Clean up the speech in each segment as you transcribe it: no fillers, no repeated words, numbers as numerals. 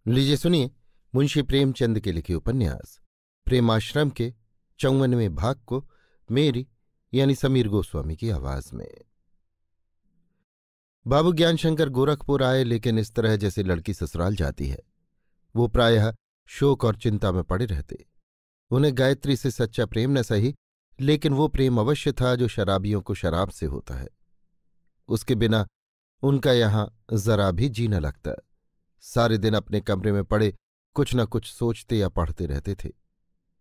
लीजिए सुनिए मुंशी प्रेमचंद के लिखे उपन्यास प्रेमाश्रम के 54वें भाग को मेरी यानी समीर गोस्वामी की आवाज में। बाबू ज्ञानशंकर गोरखपुर आए, लेकिन इस तरह जैसे लड़की ससुराल जाती है। वो प्रायः शोक और चिंता में पड़े रहते। उन्हें गायत्री से सच्चा प्रेम न सही, लेकिन वो प्रेम अवश्य था जो शराबियों को शराब से होता है। उसके बिना उनका यहां जरा भी जी न लगता। सारे दिन अपने कमरे में पड़े कुछ न कुछ सोचते या पढ़ते रहते थे।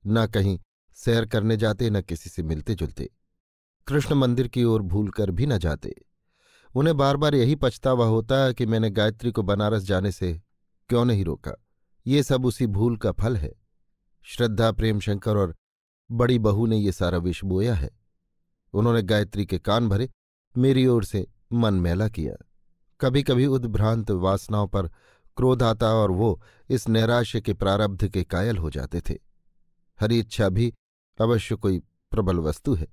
न कहीं सैर करने जाते, न किसी से मिलते जुलते। कृष्ण मंदिर की ओर भूल कर भी न जाते। उन्हें बार बार यही पछतावा होता कि मैंने गायत्री को बनारस जाने से क्यों नहीं रोका। ये सब उसी भूल का फल है। श्रद्धा, प्रेमशंकर और बड़ी बहू ने ये सारा विष बोया है। उन्होंने गायत्री के कान भरे, मेरी ओर से मन मैला किया। कभी कभी उद्भ्रांत वासनाओं पर क्रोध आता और वो इस नैराश्य के प्रारब्ध के कायल हो जाते थे। हरी इच्छा भी अवश्य कोई प्रबल वस्तु है,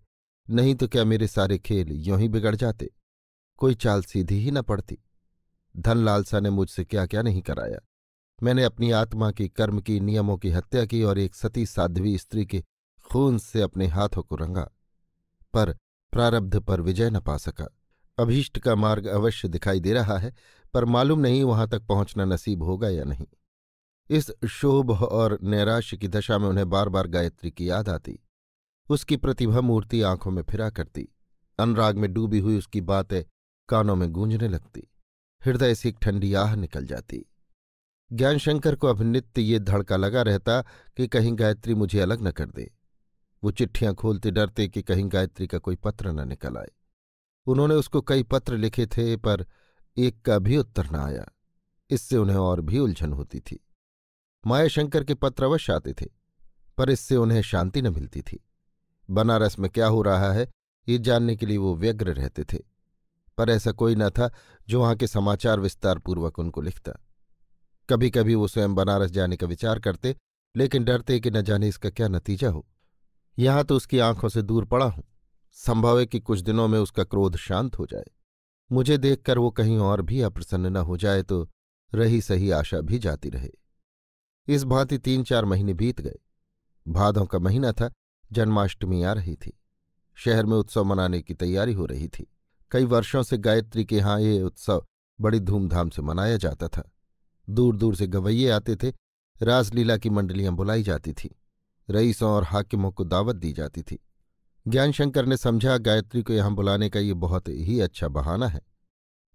नहीं तो क्या मेरे सारे खेल यों ही बिगड़ जाते। कोई चाल सीधी ही न पड़ती। धन लालसा ने मुझसे क्या क्या नहीं कराया। मैंने अपनी आत्मा की, कर्म की, नियमों की हत्या की और एक सती साध्वी स्त्री के खून से अपने हाथों को रंगा, पर प्रारब्ध पर विजय न पा सका। अभीष्ट का मार्ग अवश्य दिखाई दे रहा है, पर मालूम नहीं वहां तक पहुंचना नसीब होगा या नहीं। इस शोभ और नैराश्य की दशा में उन्हें बार बार गायत्री की याद आती। उसकी प्रतिभा मूर्ति आंखों में फिरा करती। अनुराग में डूबी हुई उसकी बातें कानों में गूंजने लगती। हृदय से एक ठंडी आह निकल जाती। ज्ञानशंकर को अब नित्य ये धड़का लगा रहता कि कहीं गायत्री मुझे अलग न कर दे। वो चिट्ठियां खोलते डरते कि कहीं गायत्री का कोई पत्र न निकल आए। उन्होंने उसको कई पत्र लिखे थे, पर एक का भी उत्तर न आया। इससे उन्हें और भी उलझन होती थी। मायाशंकर के पत्र अवश्य आते थे, पर इससे उन्हें शांति न मिलती थी। बनारस में क्या हो रहा है ये जानने के लिए वो व्यग्र रहते थे, पर ऐसा कोई न था जो वहां के समाचार विस्तारपूर्वक उनको लिखता। कभी कभी वो स्वयं बनारस जाने का विचार करते, लेकिन डरते कि न जाने इसका क्या नतीजा हो। यहां तो उसकी आंखों से दूर पड़ा हूं। संभव है कि कुछ दिनों में उसका क्रोध शांत हो जाए। मुझे देखकर वो कहीं और भी अप्रसन्न न हो जाए तो रही सही आशा भी जाती रहे। इस भांति 3-4 महीने बीत गए। भादों का महीना था। जन्माष्टमी आ रही थी। शहर में उत्सव मनाने की तैयारी हो रही थी। कई वर्षों से गायत्री के यहाँ ये उत्सव बड़ी धूमधाम से मनाया जाता था। दूर दूर से गवैये आते थे। रासलीला की मंडलियां बुलाई जाती थीं। रईसों और हाकिमों को दावत दी जाती थी। ज्ञानशंकर ने समझा गायत्री को यहां बुलाने का ये बहुत ही अच्छा बहाना है।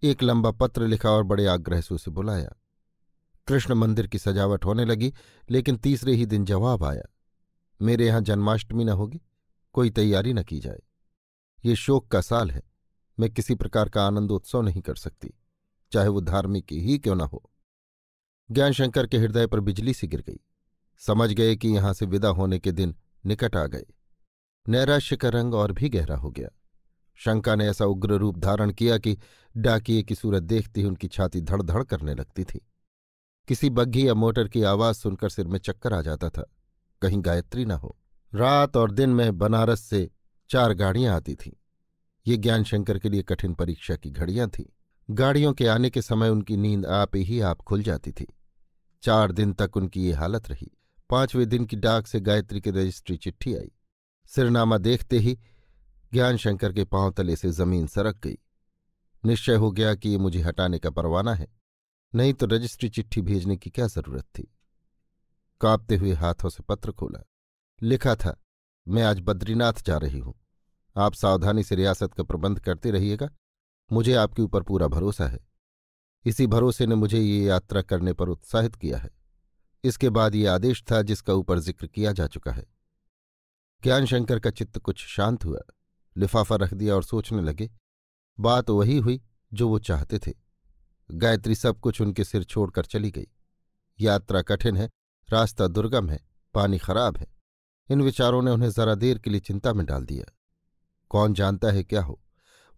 एक लंबा पत्र लिखा और बड़े आग्रह से उसे बुलाया। कृष्ण मंदिर की सजावट होने लगी, लेकिन तीसरे ही दिन जवाब आया, मेरे यहां जन्माष्टमी न होगी, कोई तैयारी न की जाए। ये शोक का साल है। मैं किसी प्रकार का आनंदोत्सव नहीं कर सकती, चाहे वो धार्मिक ही क्यों न हो। ज्ञानशंकर के हृदय पर बिजली सी गिर गई। समझ गए कि यहां से विदा होने के दिन निकट आ गए। नैराश्य का रंग और भी गहरा हो गया। शंका ने ऐसा उग्र रूप धारण किया कि डाकिये की सूरत देखते ही उनकी छाती धड़ धड़ करने लगती थी। किसी बग्घी या मोटर की आवाज सुनकर सिर में चक्कर आ जाता था, कहीं गायत्री न हो। रात और दिन में बनारस से 4 गाड़ियां आती थीं। ये ज्ञानशंकर के लिए कठिन परीक्षा की घड़ियां थीं। गाड़ियों के आने के समय उनकी नींद आप ही आप खुल जाती थी। 4 दिन तक उनकी ये हालत रही। 5वें दिन की डाक से गायत्री की रजिस्ट्री चिट्ठी आई। सिरनामा देखते ही ज्ञानशंकर के पांव तले से जमीन सरक गई। निश्चय हो गया कि ये मुझे हटाने का परवाना है, नहीं तो रजिस्ट्री चिट्ठी भेजने की क्या जरूरत थी। कांपते हुए हाथों से पत्र खोला। लिखा था, मैं आज बद्रीनाथ जा रही हूं। आप सावधानी से रियासत का प्रबंध करते रहिएगा। मुझे आपके ऊपर पूरा भरोसा है। इसी भरोसे ने मुझे ये यात्रा करने पर उत्साहित किया है। इसके बाद ये आदेश था जिसका ऊपर जिक्र किया जा चुका है। ज्ञानशंकर का चित्त कुछ शांत हुआ। लिफाफा रख दिया और सोचने लगे। बात वही हुई जो वो चाहते थे। गायत्री सब कुछ उनके सिर छोड़कर चली गई। यात्रा कठिन है, रास्ता दुर्गम है, पानी खराब है। इन विचारों ने उन्हें जरा देर के लिए चिंता में डाल दिया। कौन जानता है क्या हो।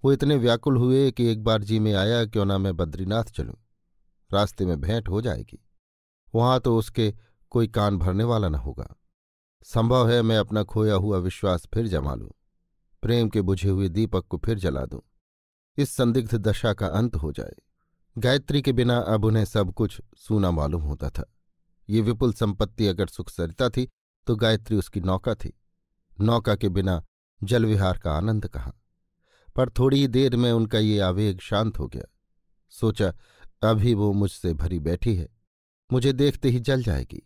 वो इतने व्याकुल हुए कि एक बार जी में आया, क्यों ना मैं बद्रीनाथ चलूं। रास्ते में भेंट हो जाएगी। वहां तो उसके कोई कान भरने वाला न होगा। संभव है मैं अपना खोया हुआ विश्वास फिर जमा लूं, प्रेम के बुझे हुए दीपक को फिर जला दूं। इस संदिग्ध दशा का अंत हो जाए। गायत्री के बिना अब उन्हें सब कुछ सूना मालूम होता था। ये विपुल संपत्ति अगर सुख सरिता थी तो गायत्री उसकी नौका थी। नौका के बिना जल विहार का आनंद कहाँ। पर थोड़ी ही देर में उनका ये आवेग शांत हो गया। सोचा, अभी वो मुझसे भरी बैठी है, मुझे देखते ही जल जाएगी।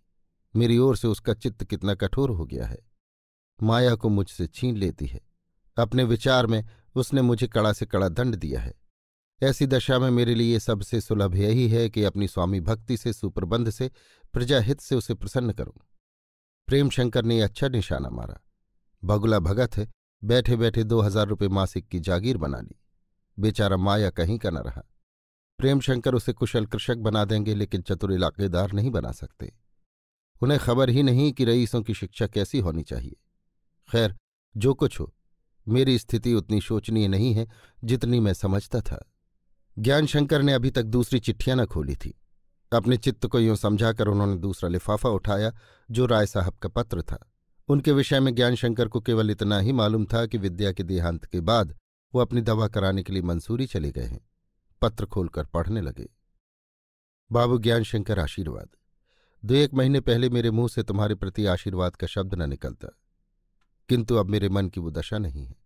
मेरी ओर से उसका चित्त कितना कठोर हो गया है। माया को मुझसे छीन लेती है। अपने विचार में उसने मुझे कड़ा से कड़ा दंड दिया है। ऐसी दशा में मेरे लिए सबसे सुलभ यही है कि अपनी स्वामी भक्ति से, सुप्रबंध से, प्रजाहित से उसे प्रसन्न करूं। प्रेमशंकर ने अच्छा निशाना मारा। बगुला भगत है, बैठे बैठे 2000 रुपये मासिक की जागीर बना ली। बेचारा माया कहीं का न रहा। प्रेमशंकर उसे कुशल कृषक बना देंगे, लेकिन चतुर इलाकेदार नहीं बना सकते। उन्हें खबर ही नहीं कि रईसों की शिक्षा कैसी होनी चाहिए। खैर, जो कुछ हो, मेरी स्थिति उतनी शोचनीय नहीं है जितनी मैं समझता था। ज्ञानशंकर ने अभी तक दूसरी चिट्ठियां न खोली थी। अपने चित्त को यूं समझाकर उन्होंने दूसरा लिफाफा उठाया, जो राय साहब का पत्र था। उनके विषय में ज्ञानशंकर को केवल इतना ही मालूम था कि विद्या के देहांत के बाद वो अपनी दवा कराने के लिए मंसूरी चले गए हैं। पत्र खोलकर पढ़ने लगे। बाबू ज्ञानशंकर, आशीर्वाद। 2-1 महीने पहले मेरे मुंह से तुम्हारे प्रति आशीर्वाद का शब्द न निकलता, किंतु अब मेरे मन की वो दशा नहीं है।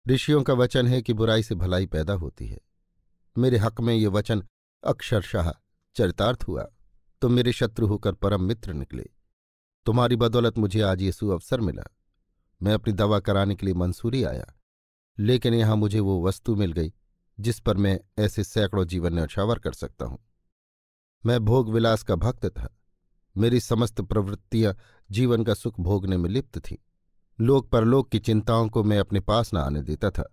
ऋषियों का वचन है कि बुराई से भलाई पैदा होती है। मेरे हक में ये वचन अक्षरशः चरितार्थ हुआ। तुम मेरे शत्रु होकर परम मित्र निकले। तुम्हारी बदौलत मुझे आज ये सुअवसर मिला। मैं अपनी दवा कराने के लिए मंसूरी आया, लेकिन यहां मुझे वो वस्तु मिल गई जिस पर मैं ऐसे सैकड़ों जीवन न्यौछावर कर सकता हूं। मैं भोग विलास का भक्त था। मेरी समस्त प्रवृत्तियां जीवन का सुख भोगने में लिप्त थीं। लोक परलोक की चिंताओं को मैं अपने पास न आने देता था।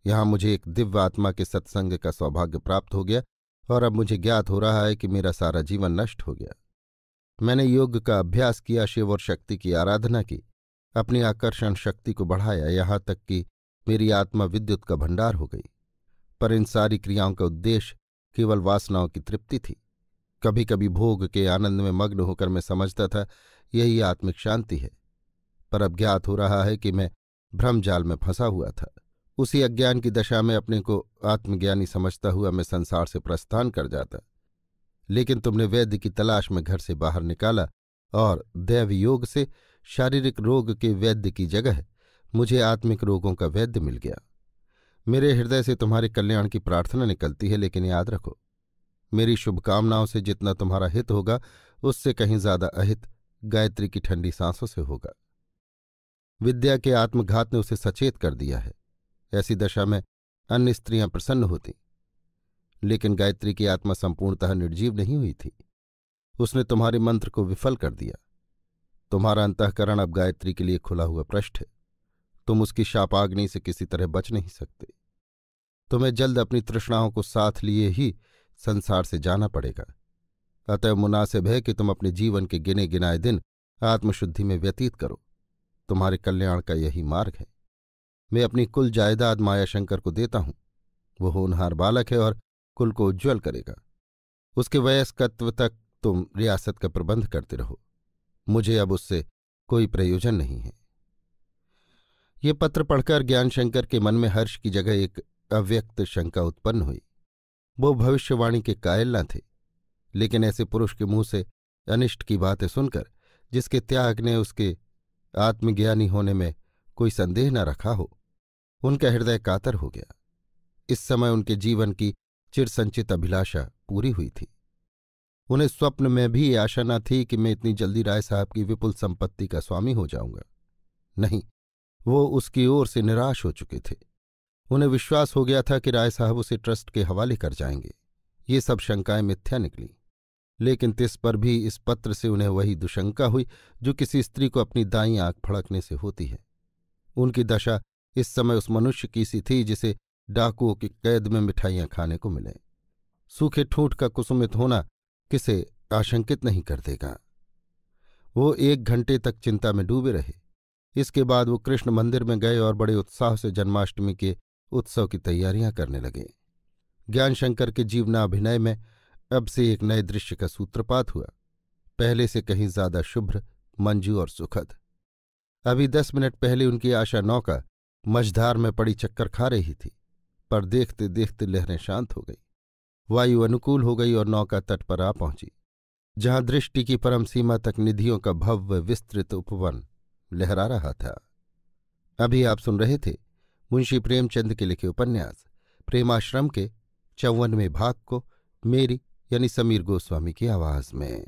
यहां मुझे एक दिव्य आत्मा के सत्संग का सौभाग्य प्राप्त हो गया, और अब मुझे ज्ञात हो रहा है कि मेरा सारा जीवन नष्ट हो गया। मैंने योग का अभ्यास किया, शिव और शक्ति की आराधना की, अपनी आकर्षण शक्ति को बढ़ाया, यहां तक कि मेरी आत्मा विद्युत का भंडार हो गई। पर इन सारी क्रियाओं का उद्देश्य केवल वासनाओं की तृप्ति थी। कभी कभी भोग के आनंद में मग्न होकर मैं समझता था यही आत्मिक शांति है, पर अब ज्ञात हो रहा है कि मैं भ्रमजाल में फंसा हुआ था। उसी अज्ञान की दशा में अपने को आत्मज्ञानी समझता हुआ मैं संसार से प्रस्थान कर जाता। लेकिन तुमने वैद्य की तलाश में घर से बाहर निकाला, और दैव योग से शारीरिक रोग के वैद्य की जगह मुझे आत्मिक रोगों का वैद्य मिल गया। मेरे हृदय से तुम्हारे कल्याण की प्रार्थना निकलती है, लेकिन याद रखो, मेरी शुभकामनाओं से जितना तुम्हारा हित होगा, उससे कहीं ज्यादा अहित गायत्री की ठंडी सांसों से होगा। विद्या के आत्मघात ने उसे सचेत कर दिया है। ऐसी दशा में अन्य स्त्रियां प्रसन्न होती, लेकिन गायत्री की आत्मा संपूर्णतः निर्जीव नहीं हुई थी। उसने तुम्हारे मंत्र को विफल कर दिया। तुम्हारा अंतःकरण अब गायत्री के लिए खुला हुआ पृष्ठ है। तुम उसकी शापाग्नि से किसी तरह बच नहीं सकते। तुम्हें जल्द अपनी तृष्णाओं को साथ लिए ही संसार से जाना पड़ेगा। अतः मुनासिब है कि तुम अपने जीवन के गिने गिनाए दिन आत्मशुद्धि में व्यतीत करो। तुम्हारे कल्याण का यही मार्ग है। मैं अपनी कुल जायदाद मायाशंकर को देता हूं। वो होनहार बालक है और कुल को उज्ज्वल करेगा। उसके वयस्कत्व तक तुम रियासत का प्रबंध करते रहो। मुझे अब उससे कोई प्रयोजन नहीं है। ये पत्र पढ़कर ज्ञानशंकर के मन में हर्ष की जगह एक अव्यक्त शंका उत्पन्न हुई। वो भविष्यवाणी के कायल न थे, लेकिन ऐसे पुरुष के मुंह से अनिष्ट की बातें सुनकर, जिसके त्याग ने उसके आत्मज्ञानी होने में कोई संदेह न रखा हो, उनका हृदय कातर हो गया। इस समय उनके जीवन की चिरसंचित अभिलाषा पूरी हुई थी। उन्हें स्वप्न में भी आशा न थी कि मैं इतनी जल्दी राय साहब की विपुल संपत्ति का स्वामी हो जाऊंगा। नहीं, वो उसकी ओर से निराश हो चुके थे। उन्हें विश्वास हो गया था कि राय साहब उसे ट्रस्ट के हवाले कर जाएंगे। ये सब शंकाएं मिथ्या निकली, लेकिन तिस पर भी इस पत्र से उन्हें वही दुशंका हुई जो किसी स्त्री को अपनी दाईं आंख फड़कने से होती है। उनकी दशा इस समय उस मनुष्य की सी थी जिसे डाकुओं की कैद में मिठाइयां खाने को मिले। सूखे ठूंठ का कुसुमित होना किसे आशंकित नहीं कर देगा। वो 1 घंटे तक चिंता में डूबे रहे। इसके बाद वो कृष्ण मंदिर में गए और बड़े उत्साह से जन्माष्टमी के उत्सव की तैयारियां करने लगे। ज्ञानशंकर के जीवनाभिनय में अब से एक नए दृश्य का सूत्रपात हुआ, पहले से कहीं ज्यादा शुभ्र, मंजू और सुखद। अभी 10 मिनट पहले उनकी आशा नौका मझधार में पड़ी चक्कर खा रही थी, पर देखते देखते लहरें शांत हो गई वायु अनुकूल हो गई और नौका तट पर आ पहुंची, जहां दृष्टि की परम सीमा तक निधियों का भव्य विस्तृत उपवन लहरा रहा था। अभी आप सुन रहे थे मुंशी प्रेमचंद के लिखे उपन्यास प्रेमाश्रम के 54वें भाग को मेरी यानी समीर गोस्वामी की आवाज में।